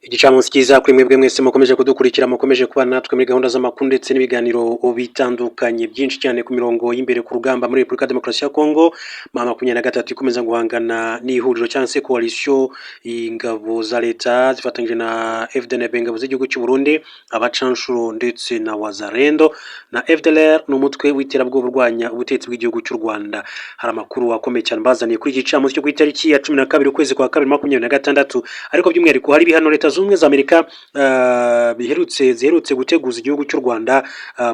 Igicamunsi cyiza kuri mwebwe mwese mukomeje kudukurikira, mukomeje kuba natwe muri gahunda z'amakuru ndetse n'ibiganiro bitandukanye byinshi cyane ku mirongo y'imbere ku rugamba muri Repubulika Demokarasi ya Kongo. M23 ikomeza guhangana n'ihuriro cyangwa se coalition ingabo za leta zifatanyije na FDNB, ingabo z'igihugu cy'u Burundi, abacanshuro ndetse na Wazalendo na FDLR n'umutwe w'iterabwoba urwanya ubutegetsi bw'igihugu cy'u Rwanda. Hari amakuru akomeye cyane bazaniye kuri iki gicamunsi cyo ku itariki ya 12 ukwezi kwa 2026, ariko by'umwihariko hari ibihano leta z'ubumwe za Amerika ziherutse guteguza igihugu cy'u Rwanda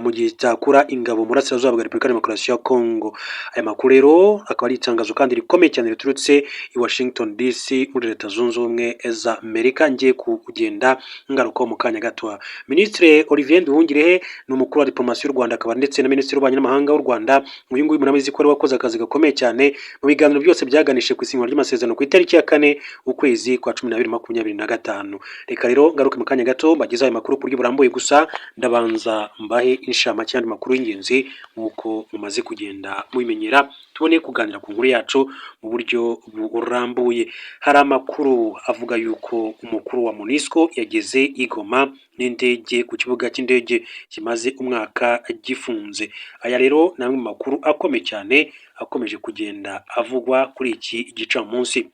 mu gihe cyakura ingabo mu burasirazuba bwa Repubulika Demokarasi ya Kongo. Aya makuru rero akaba ari itangazo kandi rikomeye cyane riturutse i Washington DC muri leta zunze ubumwe za Amerika. Ngiye kugenda ngaruka mu kanya gato. Ministre Olivier Nduhungirehe ni umukuru wa diplomasi y'u Rwanda, akaba ndetse na Minisitiri w'ububanyi n'amahanga w'u Rwanda. Uyu nguyu murabizi ko wakoze akazi gakomeye cyane mu biganiro byose byaganishe ku isinywa ry'amasezerano ku itariki ya 4 ukwezi kwa 12 2025. Reka rero ngaruke mu kanya gato mbagezaho ayo makuru ku buryo burambuye, gusa ndabanza mbahe inshamake y'andi makuru y'ingenzi nk'uko mumaze kugenda mubimenyera, tubone kuganira ku nkuru yacu mu buryo burambuye. Hari amakuru avuga yuko umukuru wa MONUSCO yageze i Goma n'indege ku kibuga cy'indege kimaze umwaka gifunze. Aya rero ni amwe mu makuru akomeye cyane akomeje kugenda avugwa kuri iki gicamunsi.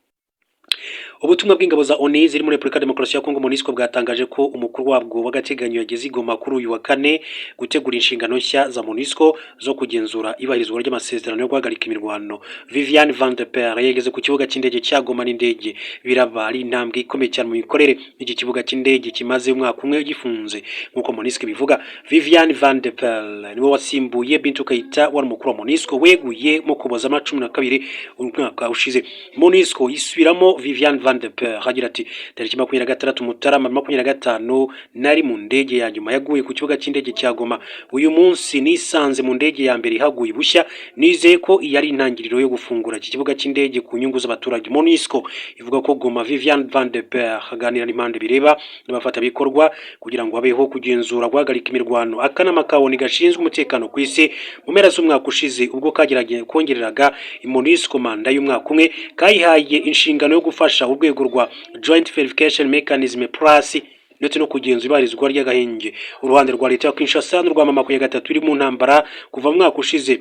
Ubutumwa bw'ingabo za ONU ziri muri Repubulika Demokarasi ya Kongo MONUSCO bwatangaje ko umukuru wabwo w'agateganyo yageze i Goma kuri uyu wa 4 gutegura inshingano nshya za MONUSCO zo kugenzura ibahirizwa ry'amasezerano yo guhagarika imirwano. Viviane Van de Per yageze ku kibuga cy'indege cya Goma n'indege. Biraba ari intambwe ikomeye cyane mu mikorere y'iki kibuga cy'indege kimaze umwaka umwe gifunze nk'uko MONUSCO bivuga. Viviane Van de Per niwe wasimbuye Bintou Keita wari umukuru wa MONUSCO weguye mu Kuboza 12 umwaka ushize. MONUSCO yisubiramo Viviane Van de Per hagira ati tariki 26 Mutarama 2025 nari mu ndege ya nyuma yaguye ku kibuga cy'indege cya Goma. Uyu munsi nisanze mu ndege ya mbere ihaguye bushya, nizeye ko yari intangiriro yo gufungura iki kibuga cy'indege ku nyungu z'abaturage. MONUSCO ivuga ko Goma Viviane Van de Per haganira n'impande bireba n'abafata bikorwa kugira ngo habeho kugenzura guhagarika imirwano. Akanama ka ONU gashinzwe umutekano ku isi mu mpera z'umwaka ushize ubwo kagerageje kongereraga MONUSCO manda y'umwaka umwe, kayihaye inshingano yo gufasha urwego rwa Joint Verification Mechanism Plus ndetse no kugenzura ibarizwa ry'agahenge. Uruhande rwa leta ya Kinshasa n'urwa M23 iri mu ntambara kuva mu mwaka ushize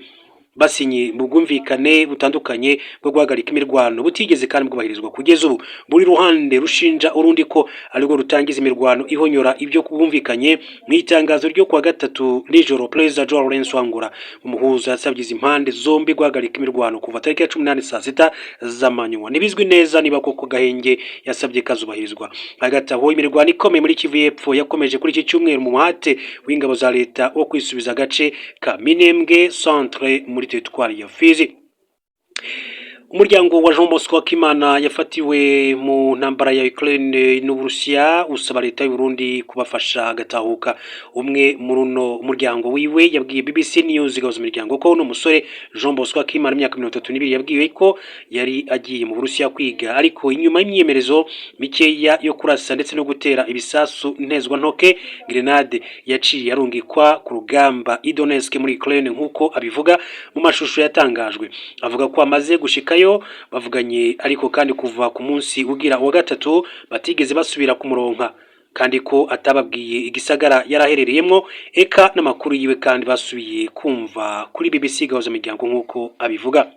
basinye mu bwumvikane butandukanye bwo guhagarika imirwano butigeze kandi bwubahirizwa kugeza ubu. Buri ruhande rushinja urundi ko ariko rutangiza imirwano ihonyora ibyo kubumvikanye. Mu itangazo ryo kuwa 3 nijoro, President Joao Lourenço Angola umuhuza yasabye impande zombi guhagarika imirwano kuva tariki ya 18 saa 6 z'amanywa. Nibizwi neza niba koko gahenge yasabye kazubahirizwa. Hagati aho imirwano ikomeye muri Kivu y'Epfo yakomeje kuri iki cyumweru mu muhate w'ingabo za leta wo kwisubiza agace ka Minembwe Centre muri teritwari ya Fizi. Umuryango wa Jean Bosco Akimana yafatiwe mu ntambara ya Ukraine n'Uburusiya usaba leta y'u Burundi kubafasha gatahuka. Umwe muri uno muryango wiwe yabwiye BBC News gahuza imiryango ko n'umusore Jean Bosco Akimana imyaka 32 yabwiwe ko yari agiye mu Burusiya kwiga, ariko inyuma y'imyemerezo mikeya yo kurasa ndetse no gutera ibisasu ntezwa ntoke grenade yaciye yarungikwa ku rugamba i Donetsk muri Ukraine nk'uko abivuga mu mashusho yatangajwe. Avuga ko amaze gushika bavuganye, ariko kandi kuva ku munsi ugira wa 3 batigeze basubira kumuronka, kandi ko atababwiye igisagara yaraherereyemo eka n'amakuru yiwe kandi basubiye kumva kuri BBC gahuza imiryango nk'uko abivuga.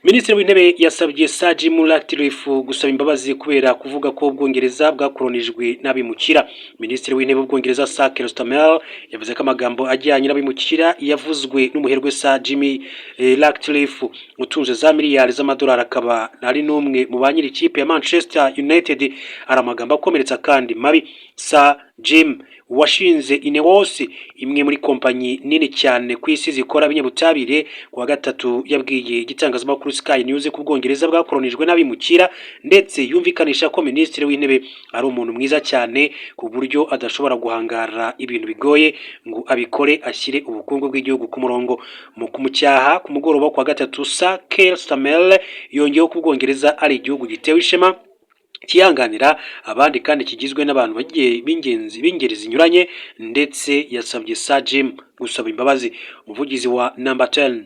Minisitiri w'intebe yasabye Sir Jim Ratcliffe gusaba imbabazi kubera kuvuga ko Ubwongereza bwakolonijwe n'abimukira. Minisitiri w'intebe w'Ubwongereza Sir Keir Starmer yavuze ko amagambo ajyanye n'abimukira yavuzwe n'umuherwe Sir Jim Ratcliffe utunze za miliyari z'amadolari, akaba ari n'umwe mu banyiri ikipe ya Manchester United. Ari amagambo akomeretsa kandi mabi. Sir Jim washinze Ineos, imwe muri kompanyi nini cyane ku isi zikora ibinyabutabire, kuwa 3 yabwiye igitangazamakuru Sky News ko Ubwongereza bwakolonijwe n'abimukira, ndetse yumvikanisha ko minisitiri w'intebe ari umuntu mwiza cyane ku buryo adashobora guhangara ibintu bigoye ngo abikore ashyire ubukungu bw'igihugu ku murongo. Mu kumucyaha ku mugoroba kuwa 3, Sir Keir Starmer yongeyeho ko Ubwongereza ari igihugu gitewe ishema kiyanganira abandi kandi kigizwe n'abantu bagiye b'ingeri zinyuranye, ndetse yasabye Sir Jim gusaba imbabazi. Umuvugizi wa Number 10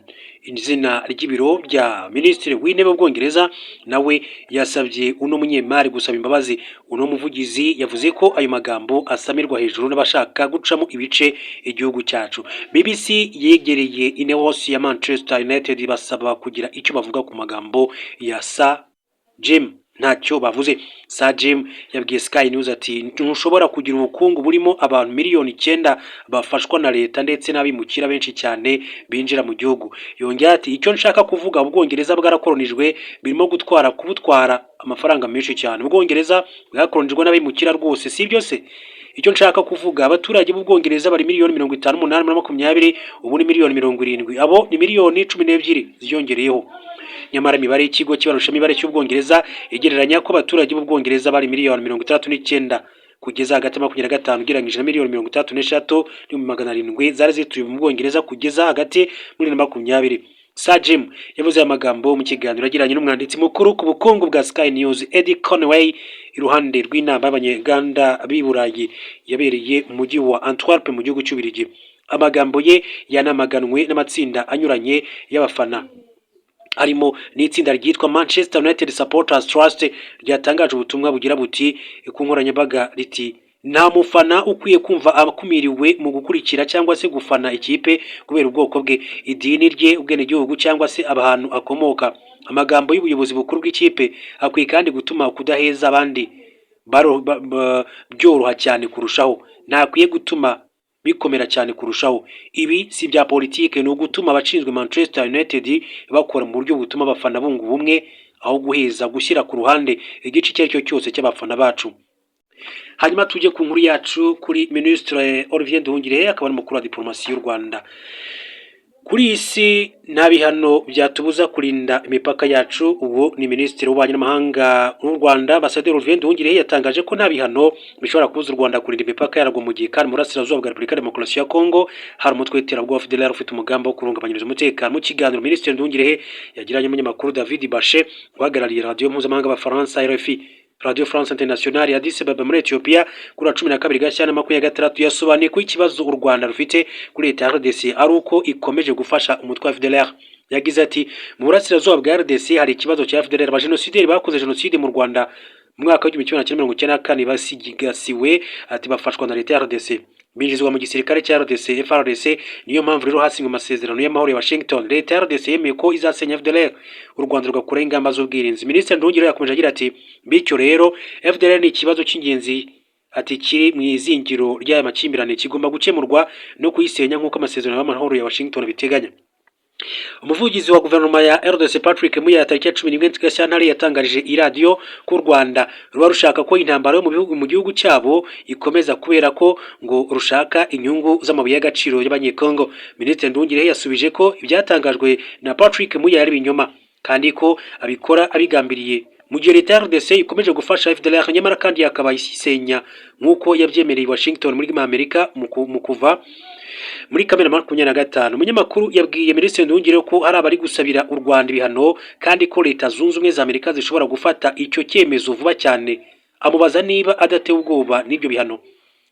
izina ry'ibiro bya Minisitiri w'Intebe w'Ubwongereza nawe yasabye uno munyemari gusaba imbabazi. Uno muvugizi yavuze ko ayo magambo asamirwa hejuru n'abashaka gucamo ibice igihugu cyacu. BBC yegereye Ineos ya Manchester United basaba kugira icyo bavuga ku magambo ya Sir Jim. Ntacyo bavuze. Sir Jim yabwiye Sky News ati ntushobora kugira ubukungu burimo abantu miliyoni 9 bafashwa na leta ndetse n'abimukira benshi cyane binjira mu gihugu. Yongera ati icyo nshaka kuvuga, Ubwongereza bwarakoronijwe birimo kubutwara amafaranga menshi cyane. Ubwongereza bwakoronijwe n'abimukira rwose, si byo se? Icyo nshaka kuvuga, abaturage b'Ubwongereza bari miliyoni 58 na 20, ubu ni miliyoni 70. Abo ni miliyoni 12 ziyongereyeho. Nyamara imibare y'ikigo kibarusha imibare cy'Ubwongereza igereranya ko abaturage b'Ubwongereza bari miliyoni 39 kugeza hagati ya 25 ugereranyije na miliyoni 33,700 zari zituye mu Bwongereza kugeza hagati muri 2020. Sir Jim yavuze amagambo mu kiganiro agiranye n'umwanditsi mukuru ku bukungu bwa Sky News Eddie Conway iruhande rw'inama y'Abanyarwanda b'i Burayi yabereye mu mujyi wa Antwerp mu gihugu cy'Ububiligi. Amagambo ye yanamaganwe n'amatsinda anyuranye y'abafana harimo n'itsinda ryitwa Manchester United Supporters Trust ryatangaje ubutumwa bugira buti ku nkoranyambaga riti nta mufana ukwiye kumva abakumiriwe mu gukurikira cyangwa se gufana ikipe kubera ubwoko bwe, idini rye, ubwenegihugu cyangwa se abahantu akomoka. Amagambo y'ubuyobozi bukuru bw'ikipe akwiye kandi gutuma kudaheza abandi byoroha cyane kurushaho, ntakwiye gutuma bikomera cyane kurushaho. Ibi si bya politike, no gutuma abashinzwe Manchester United bakora mu buryo butuma abafana bunga ubumwe aho guheza gushyira ku ruhande igice icyo ari cyo cyose cy'abafana bacu. Hanyuma tujye ku nkuru yacu kuri Minisitiri Olivier Nduhungirehe akaba n'umukuru wa diplomasi y'u Rwanda. Kuri isi nta bihano byatubuza kurinda imipaka yacu. Ubu ni Minisitiri w'Ububanyi n'Amahanga w'u Rwanda Ambasaderi Olivier Nduhungirehe yatangaje ko nta bihano bishobora kubuza u Rwanda kurinda imipaka yarwo mu gihe kandi Burasirazuba bwa Repubulika ya Demokarasi ya Kongo hari umutwe w'iterabwoba FDLR ufite umugambi wo kurungabanyiriza umutekano. Mu kiganiro Minisitiri Nduhungirehe yagiranye n'umunyamakuru David Bashe uhagarariye radiyo mpuzamahanga y'Abafaransa RFI Radio France Internationale ya Addis Ababa muri Ethiopia kuri 12 Gashyantare 2026 yasobanuye ko ikibazo u Rwanda rufite kuri leta ya RDC ari uko ikomeje gufasha umutwe wa FDLR. Yagize ati mu Burasirazuba bwa RDC hari ikibazo cya FDLR, abajenosideri bakoze jenoside mu Rwanda mu mwaka wa 1994 basigasiwe ati bafashwa na leta ya RDC, binjizwa mu gisirikare cya RDC FARDC. Niyo mpamvu rero hasinywe amasezerano y'amahoro ya Washington. Leta ya RDC yemeye ko izasenya FDLR, u Rwanda rugakora ingamba z'ubwirinzi. Minisitiri Nduhungirehe yakomeje agira ati bityo rero FDLR ni ikibazo cy'ingenzi ati kiri mu izingiro ry'aya makimbirane kigomba gukemurwa no kuyisenya nk'uko amasezerano y'amahoro ya Washington biteganya. Umuvugizi wa guverinoma ya RDC Patrick Muya tariki ya 11 Gashyantare yatangarije iradiyo ko u Rwanda ruba rushaka ko intambara yo mu gihugu cyabo ikomeza kubera ko ngo rushaka inyungu z'amabuye y'agaciro y'Abanyekongo. Minisitiri Nduhungirehe yasubije ko ibyatangajwe na Patrick Muya ari binyoma kandi ko abikora abigambiriye mu gihe leta ya RDC ikomeje gufasha FDLR, nyamara kandi yakaba isenya nk'uko yabyemereye Washington muri Amerika mu kuva muri Kamena 2025. Umunyamakuru yabwiye Minisitiri Nduhungirehe ko hari abari gusabira u Rwanda ibihano kandi ko leta zunze ubumwe za Amerika zishobora gufata icyo cyemezo vuba cyane. Amubaza niba adatewe ubwoba n'ibyo bihano.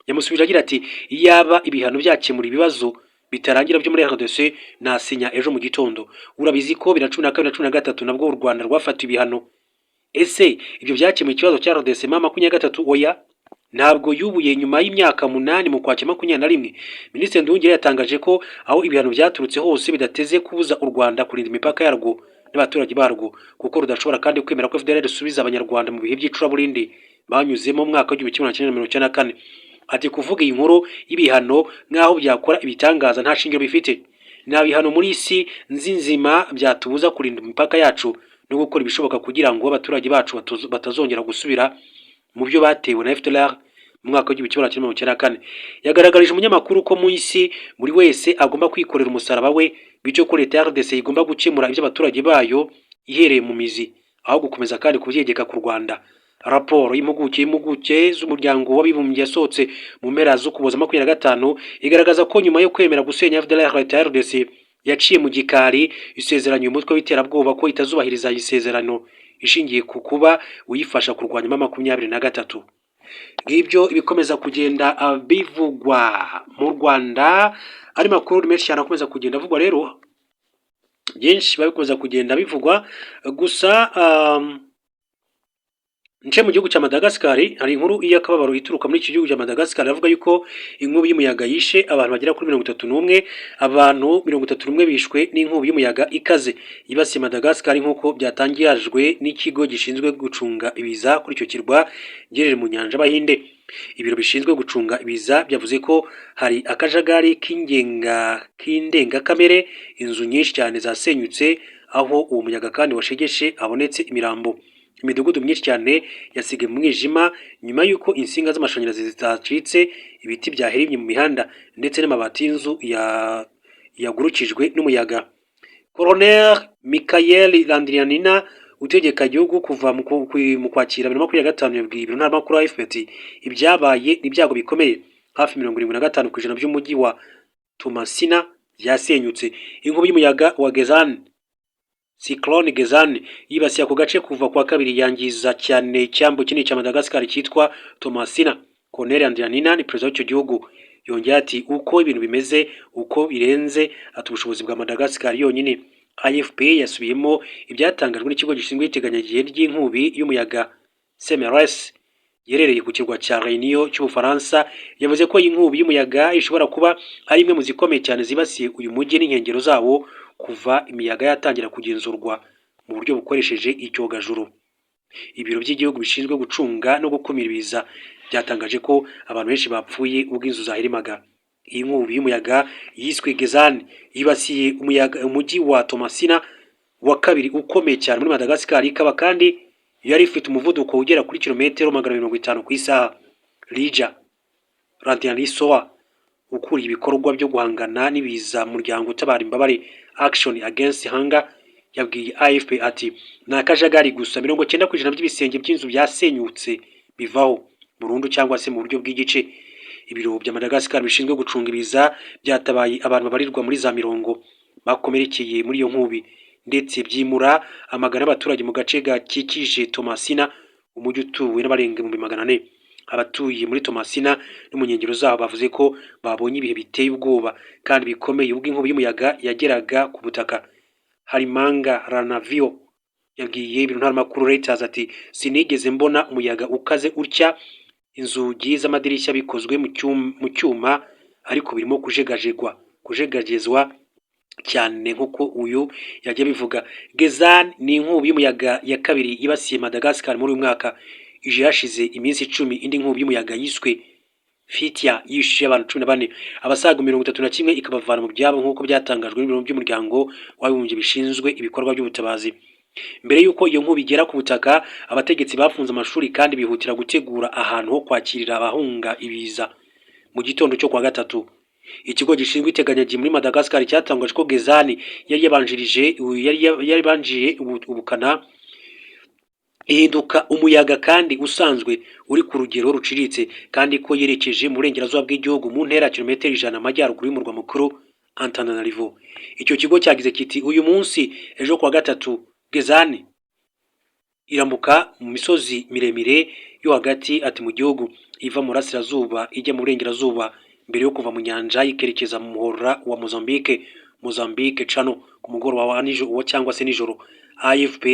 Yamusubije agira ati iyaba ibihano byakemura ibibazo bitarangira byo muri RDC nasinya ejo mu gitondo. Urabizi ko 2012 na 2013 nabwo u Rwanda rwafata ibihano. Ese ibyo byakemuye ikibazo cya RDC mama 2023? Oya, ntabwo yubuye nyuma y'imyaka 8 mu Ukwakira 2021. Minisitiri Nduhungirehe yatangaje ko aho ibihano byaturutse hose bidateze kubuza u Rwanda kurinda imipaka yarwo n'abaturage barwo, kuko rudashobora kandi kwemera ko FDLR rusubiza abanyarwanda mu bihe by'icuraburindi banyuzemo mu mwaka wa 1994. Ati kuvuga iyi nkuru y'ibihano nk'aho byakora ibitangaza nta shingiro bifite. Nta bihano muri isi nzinzima byatubuza kurinda imipaka yacu no gukora ibishoboka kugira ngo abaturage bacu batazongera gusubira mu byo batewe na FDLR mu mwaka wa 1994. Yagaragarije umunyamakuru ko mu isi buri wese agomba kwikorera umusaraba we, bityo ko leta ya RDC igomba gukemura ibyo abaturage bayo ihereye mu mizi aho gukomeza kandi kubyegeka ku Rwanda. Raporo y'impuguke z'umuryango w'abibumbye yasohotse mu mpera z'Ukuboza 2025 igaragaza ko nyuma yo kwemera gusenya FDLR, leta ya RDC yaciye mu gikari isezeranya umutwe w'iterabwoba ko itazubahiriza isezerano ishingiye ku kuba uyifasha kurwanya 2023. Ngibyo ibikomeza kugenda bivugwa mu Rwanda, ari makuru menshi cyane akomeza kugenda avugwa. Rero byinshi babikomeza kugenda bivugwa gusa nce mu gihugu cya Madagascar hari inkuru y'akababaro ituruka muri iki gihugu cya Madagascar avuga yuko inkubi y'umuyaga yishe abantu bagera kuri 31, abantu 31 bishwe n'inkubi y'umuyaga ikaze yibasiye Madagascar nk'uko byatangijwe n'ikigo gishinzwe gucunga ibiza kuri icyo kirwa giherereye mu nyanja y'Abahinde. Ibiro bishinzwe gucunga ibiza byavuze ko hari akajagari k'indengakamere, inzu nyinshi cyane zasenyutse, aho uwo muyaga kandi washegeshe habonetse imirambo. Imidugudu myinshi cyane yasigaye mu mwijima nyuma y'uko insinga z'amashanyarazi zitacitse, ibiti byahirimye mu mihanda ndetse n'amabati y'inzu yagurukijwe n'umuyaga. Colonel Michael Landrianina utegeka igihugu kuva mu Kwakira 2025 yabwiye ibiro ntaramakuru AFP ati ibyabaye n'ibyago bikomeye, hafi 75% by'umujyi wa Tomasina byasenyutse. Inkubi y'umuyaga wa Gezan, Cyclone Gezan, yibasiye ako gace kuva kwa kabiri yangiza cyane icyambu kinini cya Madagascar cyitwa Tomasina. Colonel Landrianina ni perezida w'icyo gihugu yongeye ati uko ibintu bimeze, uko birenze ati ubushobozi bwa Madagascar yonyine. AFP yasubiyemo ibyatangajwe n'ikigo gishinzwe iteganyagihe ry'inkubi y'umuyaga CMRS yerereye ku kirwa cya Réunion cy'Ubufaransa. Yavuze ko inkubi y'umuyaga ishobora kuba ari imwe mu zikomeye cyane zibasiye uyu mujyi n'inkengero zawo kuva imiyaga yatangira kugenzurwa mu buryo bukoresheje icyogajuru. Ibiro by'igihugu bishinzwe gucunga no gukumira ibiza byatangaje ko abantu benshi bapfuye ubwo inzu zahirimaga. Iyi nkubi y'umuyaga yiswe Gezan yibasiye umujyi wa Tomasina wa kabiri ukomeye cyane muri Madagascar, ikaba kandi yari ifite umuvuduko ugera kuri kilometero 150 ku isaha. Lija Rantianisoa ukuriye ibikorwa byo guhangana n'ibiza muryango utabara imbabare Action Against Hunger yabwiye AFP ati nakajagari gusa 90% by'ibisenge by'inzu byasenyutse bivaho burundu cyangwa se mu buryo bw'igice. Ibiro bya Madagascar bishinzwe gucunga ibiza byatabaye abantu babarirwa muri za 100 bakomerekeye muri iyo nkubi ndetse byimura amagana y'abaturage mu gace gakikije Tomasina, umujyi utuwe n'abarenga 400. Abatuye muri Tomasina no mu nkengero zaho bavuze ko babonye ibihe biteye ubwoba kandi bikomeye ubwo inkubi y'umuyaga yageraga ku butaka. Harimanga Ranavio yabwiye ibiro ntaramakuru Reuters ati sinigeze mbona umuyaga ukaze utya, inzugi z'amadirishya bikozwe mu cyuma ariko birimo kujegagezwa cyane nk'uko uyu yajya bivuga. Gezan ni inkubi y'umuyaga ya kabiri yibasiye Madagascar muri uyu mwaka. Ije yashize iminsi 10 indi nkubi y'umuyaga yiswe Fitia yishe abantu 14, abasaga 31 ikabavana mu byabo nk'uko byatangajwe n'ibiro by'umuryango w'abibumbye bishinzwe ibikorwa by'ubutabazi. Mbere y'uko iyo nkubi igera ku butaka, abategetsi bafunze amashuri kandi bihutira gutegura ahantu ho kwakirira abahunga ibiza. Mu gitondo cyo kwa gatatu, ikigo gishinzwe iteganyagihe muri Madagascar cyatangaje ko Gezan yari yabanjiye ubukana ihinduka umuyaga kandi usanzwe uri ku rugero ruciritse, kandi ko yerekeje mu burengerazuba bw'igihugu mu ntera kilometero 100 amajyaruguru y'umurwa mukuru Antananarivo. Icyo kigo cyagize kiti uyu munsi ejo kwa gatatu Gezan irambuka mu misozi miremire yo hagati ati mu gihugu iva mu burasirazuba ijya mu burengerazuba mbere yo kuva mu nyanja ikerekeza mu muhora wa Mozambique Channel ku mugoroba wa nijoro cyangwa se nijoro. AFP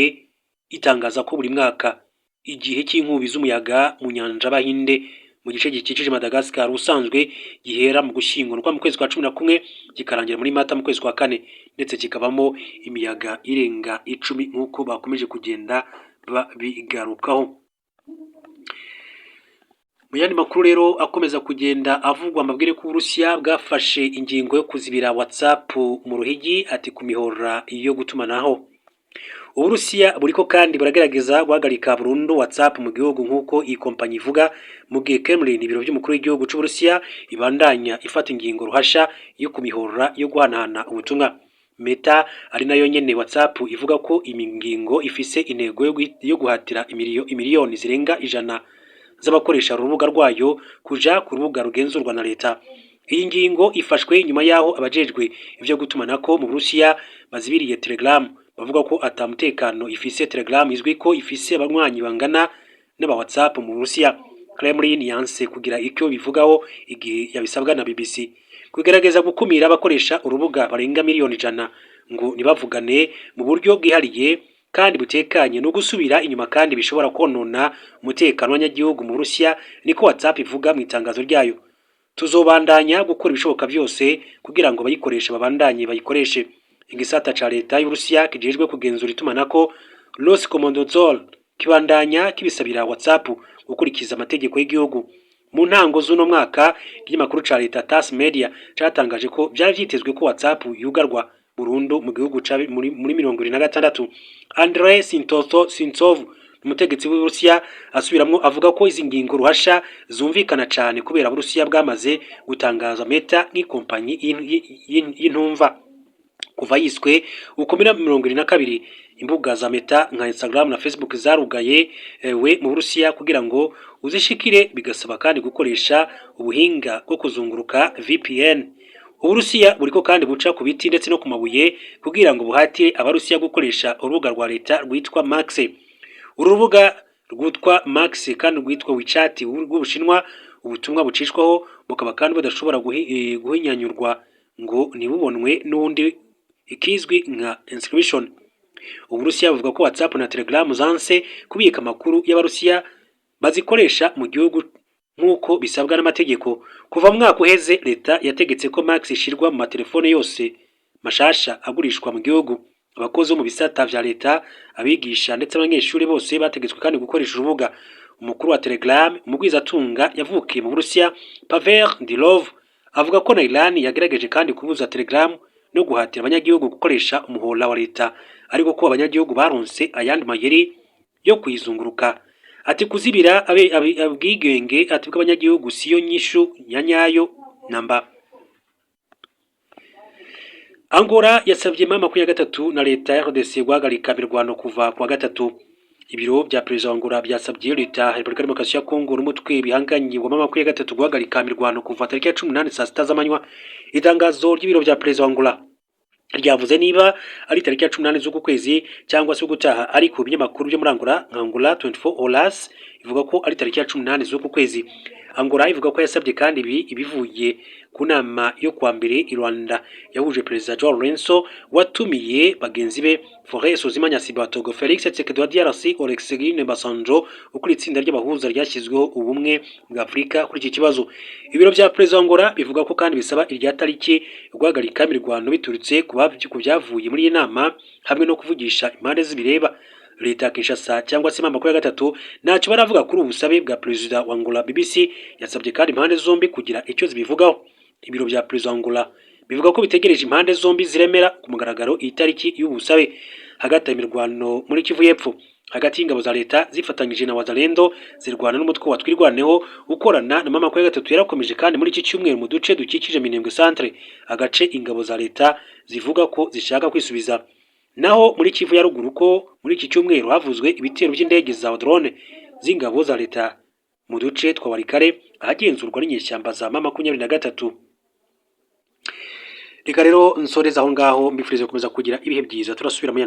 itangaza ko buri mwaka igihe cy'inkubi z'umuyaga mu nyanja y'Abahinde mu gice gikikije Madagascar usanzwe gihera mu gushyingurwa mu kwezi kwa 11 kikarangira muri Mata mu kwezi kwa 4 ndetse kikabamo imiyaga irenga 10 nk'uko bakomeje kugenda bigarukaho. Mu yandi makuru rero akomeza kugenda avugwa amabwire ko Uburusiya bwafashe ingingo yo kuzibira WhatsApp mu Ruhigi ati ku mihora yo gutumanaho. Uburusiya buriko kandi buragerageza guhagarika burundu WhatsApp mu gihugu nk'uko iyi kompanyi ivuga, mu gihe Kremlin ibiro by'umukuru w'igihugu cy'Uburusiya ibandanya ifata ingingo ruhasha yo ku mihora yo guhanahana ubutumwa. Meta ari nayo nyene WhatsApp ivuga ko imingingo ifise intego yo guhatira imiliyoni zirenga 100 z'abakoresha urubuga rwayo kuja ku rubuga rugenzurwa na leta. Iyi ngingo ifashwe nyuma yaho abajejwe ivyo gutumanako mu Burusiya bazibiriye Telegram bavuga ko atamutekano ifise. Telegram izwi ko ifise abanywanyi bangana n'aba WhatsApp mu Burusiya. Kremlin yanse kugira icyo bivugaho igihe yabisabwa na BBC kugerageza gukumira abakoresha urubuga barenga miliyoni 100 ngo nibavugane mu buryo bwihariye kandi butekanye no gusubira inyuma kandi bishobora konona umutekano w'abanyagihugu mu Burusiya, niko WhatsApp ivuga mu itangazo ryayo. Tuzobandanya gukora ibishoboka byose kugira ngo abayikoresha babandanye bayikoreshe. Igisata ca leta y'Uburusiya kijejwe kugenzura itumanako Roskomnadzor kibandanya kibisabira WhatsApp gukurikiza amategeko y'igihugu. Mu ntango z'uno mwaka ikinyamakuru ca leta TASS Media catangaje ko byari vyitezwe ko WhatsApp yugarwa burundu mu gihugu muri 2026. Andrei Sintsov, umutegetsi w'Uburusiya, asubiramwo avuga ko izi ngingo ruhasha zumvikana cyane kubera Uburusiya bwamaze gutangaza Meta nk'ikompanyi y'intumva kuva yiswe ukomera 2022. Imbuga za Meta nka Instagram na Facebook zarugaye we mu Burusiya kugira ngo uzishikire, bigasaba kandi gukoresha ubuhinga bwo kuzunguruka VPN. Uburusiya buriko kandi buca ku biti ndetse no ku mabuye kugira ngo buhatire abarusiya gukoresha urubuga rwa leta rwitwa Max. Urubuga rwitwa Max kandi rwitwa WeChat rw'Ubushinwa, ubutumwa bucishwaho bukaba kandi budashobora guhinyanyurwa ngo nibubonwe n'undi ikizwi nka encryption. Uburusiya buvuga ko WhatsApp na Telegram zanse kubika amakuru y'abarusiya bazikoresha mu gihugu nk'uko bisabwa n'amategeko. Kuva mu mwaka uheze leta yategetse ko Max ishirwa mu matelefone yose mashasha agurishwa mu gihugu. Abakozi mu bisata vya leta, abigisha ndetse abanyeshuri bose bategetswe kandi gukoresha urubuga. Umukuru wa Telegram, umugwizatunga yavukiye mu Burusiya, Pavel Dilov, avuga ko na Iran yagerageje kandi kubuza Telegram no guhatira abanyagihugu gukoresha umuhora wa leta, ariko ko abanyagihugu baronse ayandi mayeri yo kuyizunguruka. Ati kuzibira abwigenge ati bw'abanyagihugu siyo nyishu ya nyayo namba. Angola yasabye mama 23 na leta ya RDC guhagarika imirwano kuva kwa gatatu. Ibiro bya Perezida wa Angola byasabye leta ya Repubulika Demokarasi ya Kongo n'umutwe bihanganye wa mama 23 guhagarika imirwano kuva tariki ya 18 saa 6 z'amanywa. Itangazo ry'ibiro bya Perezida wa Angola ryavuze niba ari tariki ya 18 z'uku kwezi cyangwa se gutaha, ariko ibinyamakuru byo muri Angola nka Angola 24 Horas ivuga ko ari tariki ya 18 z'uku kwezi. Angola ivuga ko yasabye kandi ibivuye ku nama yo kwa mbere i Rwanda yahuje Perezida Joao Lourenço watumiye bagenzi be Faure Sozimanya Sibatogo, Felix Tshisekedi wa DRC, Olusegun Obasanjo ukuri itsinda ry'abahuza ryashyizweho ubumwe bwa Afurika kuri iki kibazo. Ibiro bya Perezida wa Angola bivuga ko kandi bisaba irya tariki guhagarika imirwano biturutse ku byavuye muri iyi nama hamwe no kuvugisha impande z'ibireba. Leta ya Kinshasa cyangwa se mama 23 ntacyo baravuga kuri ubusabe bwa Perezida wa Angola. BBC yasabye kandi impande zombi kugira icyo zibivugaho. Ibiro bya Perezida wa Angola bivuga ko bitegereje impande zombi ziremera ku mugaragaro iyi tariki y'ubusabe. Hagati imirwano muri Kivu y'Epfo hagati y'ingabo za leta zifatanyije na Wazalendo zirwana n'umutwe wa Twirwaneho ukorana na mama 23 yarakomeje kandi muri iki cyumweru mu duce dukikije Minembwe Centre, agace ingabo za leta zivuga ko zishaka kwisubiza. Naho muri Kivu ya ruguru ko muri iki cyumweru havuzwe ibitero by'indege za drone z'ingabo za leta mu duce twa Warikare ahagenzurwa n'inyeshyamba za mama 23. Reka rero nsoreza aho ngaho, mbifurize gukomeza kugira ibihe byiza. Turasubira mu